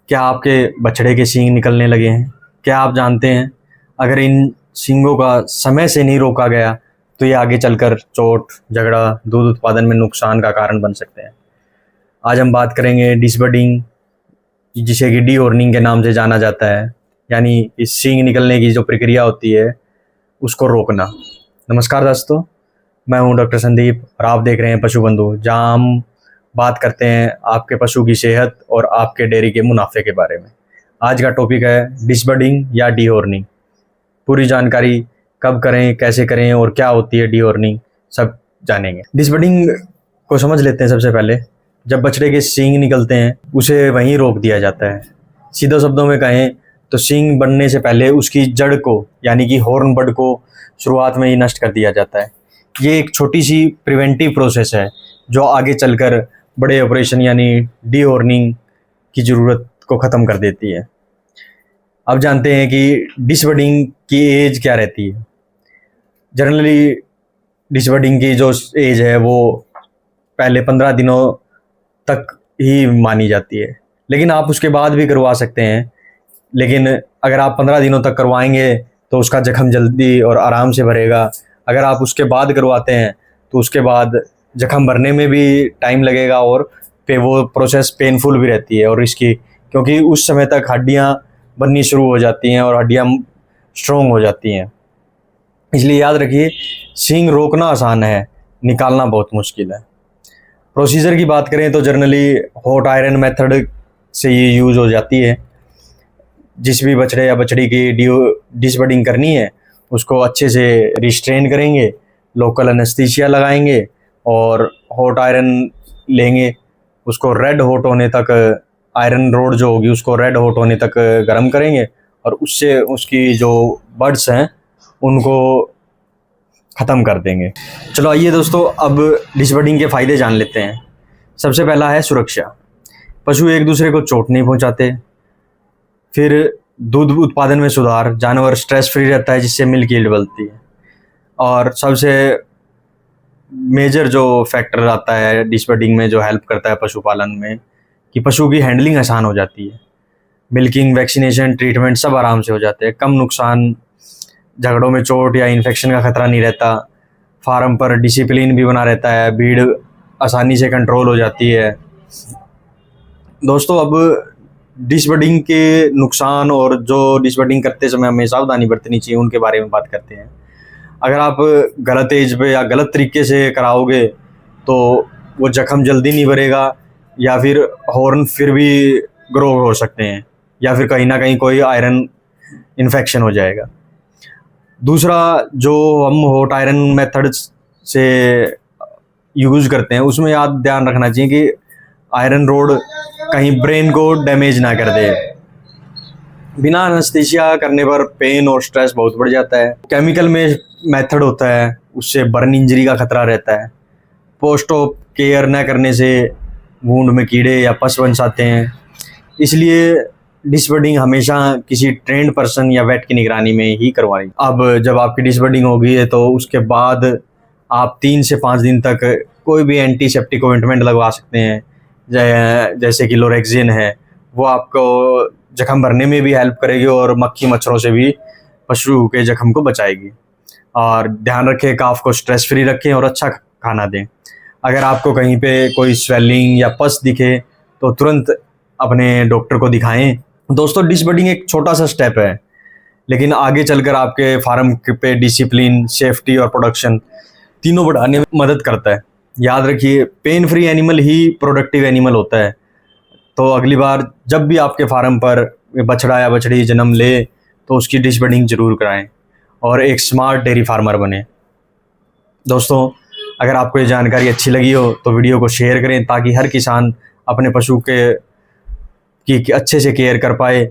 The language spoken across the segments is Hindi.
क्या आपके बछड़े के सींग निकलने लगे हैं? क्या आप जानते हैं अगर इन सींगों का समय से नहीं रोका गया तो ये आगे चलकर चोट, झगड़ा, दूध उत्पादन में नुकसान का कारण बन सकते हैं। आज हम बात करेंगे डिसबडिंग, जिसे कि डी हॉर्निंग के नाम से जाना जाता है, यानी इस सींग निकलने की जो प्रक्रिया होती है उसको रोकना। नमस्कार दोस्तों, मैं हूं डॉक्टर संदीप और आप देख रहे हैं पशु बंधु, जहां हम बात करते हैं आपके पशु की सेहत और आपके डेयरी के मुनाफे के बारे में। आज का टॉपिक है डिसबडिंग या डी हॉर्निंग। पूरी जानकारी कब करें, कैसे करें और क्या होती है डी हॉर्निंग, सब जानेंगे। डिसबडिंग को समझ लेते हैं। सबसे पहले जब बछड़े के सींग निकलते हैं उसे वहीं रोक दिया जाता है। सीधे शब्दों में कहें तो सींग बनने से पहले उसकी जड़ को यानी कि हॉर्न बड को शुरुआत में ही नष्ट कर दिया जाता है। ये एक छोटी सी प्रिवेंटिव प्रोसेस है जो आगे चलकर बड़े ऑपरेशन यानी डी हॉर्निंग की ज़रूरत को ख़त्म कर देती है। अब जानते हैं कि डिसबडिंग की एज क्या रहती है। जनरली डिसबडिंग की जो एज है वो पहले 15 दिनों तक ही मानी जाती है, लेकिन आप उसके बाद भी करवा सकते हैं। लेकिन अगर आप 15 दिनों तक करवाएंगे तो उसका जख्म जल्दी और आराम से भरेगा। अगर आप उसके बाद करवाते हैं तो उसके बाद जख्म भरने में भी टाइम लगेगा और वो प्रोसेस पेनफुल भी रहती है और रिस्की, क्योंकि उस समय तक हड्डियां बननी शुरू हो जाती हैं और हड्डियां स्ट्रोंग हो जाती हैं। इसलिए याद रखिए, सींग रोकना आसान है, निकालना बहुत मुश्किल है। प्रोसीजर की बात करें तो जनरली हॉट आयरन मेथड से ये यूज़ हो जाती है। जिस भी बछड़े या बछड़ी की डिसबडिंग करनी है उसको अच्छे से रिस्ट्रेन करेंगे, लोकल एनेस्थीसिया लगाएंगे और हॉट आयरन लेंगे। उसको रेड हॉट होने तक, आयरन रोड जो होगी उसको रेड हॉट होने तक गर्म करेंगे और उससे उसकी जो बड्स हैं उनको ख़त्म कर देंगे। चलो आइए दोस्तों, अब डिसबडिंग के फ़ायदे जान लेते हैं। सबसे पहला है सुरक्षा। पशु एक दूसरे को चोट नहीं पहुंचाते। फिर दूध उत्पादन में सुधार, जानवर स्ट्रेस फ्री रहता है जिससे मिल्क यील्ड बढ़ती है। और सबसे मेजर जो फैक्टर आता है डिसबडिंग में जो हेल्प करता है पशुपालन में, कि पशु की हैंडलिंग आसान हो जाती है। मिल्किंग, वैक्सीनेशन, ट्रीटमेंट सब आराम से हो जाते हैं। कम नुकसान, झगड़ों में चोट या इन्फेक्शन का खतरा नहीं रहता। फार्म पर डिसिप्लिन भी बना रहता है, भीड़ आसानी से कंट्रोल हो जाती है। दोस्तों, अब डिसबडिंग के नुकसान और जो डिसबडिंग करते समय हमें सावधानी बरतनी चाहिए उनके बारे में बात करते हैं। अगर आप गलत एज पे या गलत तरीके से कराओगे तो वो जख्म जल्दी नहीं भरेगा, या फिर हॉर्न फिर भी ग्रो हो सकते हैं, या फिर कहीं ना कहीं कोई आयरन इन्फेक्शन हो जाएगा। दूसरा, जो हम हॉट आयरन मेथड से यूज़ करते हैं उसमें याद ध्यान रखना चाहिए कि आयरन रोड कहीं ब्रेन को डैमेज ना कर दे। बिना एनेस्थीसिया करने पर पेन और स्ट्रेस बहुत बढ़ जाता है। केमिकल में मेथड होता है, उससे बर्न इंजरी का खतरा रहता है। पोस्ट ऑप केयर न करने से वूंड में कीड़े या पस बन जाते हैं। इसलिए डिसबडिंग हमेशा किसी ट्रेंड पर्सन या वेट की निगरानी में ही करवाएं। अब जब आपकी डिसबडिंग होगी है तो उसके बाद आप 3 से 5 दिन तक कोई भी एंटीसेप्टिक ऑइंटमेंट लगवा सकते हैं, जैसे कि लोरेक्सिन है। वो आपको जख्म भरने में भी हेल्प करेगी और मक्खी मच्छरों से भी पशु के जख्म को बचाएगी। और ध्यान रखें, काफ को स्ट्रेस फ्री रखें और अच्छा खाना दें। अगर आपको कहीं पे कोई स्वेलिंग या पस दिखे तो तुरंत अपने डॉक्टर को दिखाएं। दोस्तों, डिसबडिंग एक छोटा सा स्टेप है, लेकिन आगे चलकर आपके फार्म पे डिसिप्लिन, सेफ्टी और प्रोडक्शन तीनों बढ़ाने में मदद करता है। याद रखिए, पेन फ्री एनिमल ही प्रोडक्टिव एनिमल होता है। तो अगली बार जब भी आपके फार्म पर बछड़ा या बछड़ी जन्म ले तो उसकी डिसबडिंग जरूर कराएं और एक स्मार्ट डेयरी फार्मर बने। दोस्तों, अगर आपको ये जानकारी अच्छी लगी हो तो वीडियो को शेयर करें ताकि हर किसान अपने पशु की अच्छे से केयर कर पाए।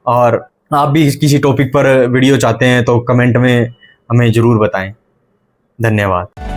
और आप भी किसी टॉपिक पर वीडियो चाहते हैं तो कमेंट में हमें ज़रूर बताएं। धन्यवाद।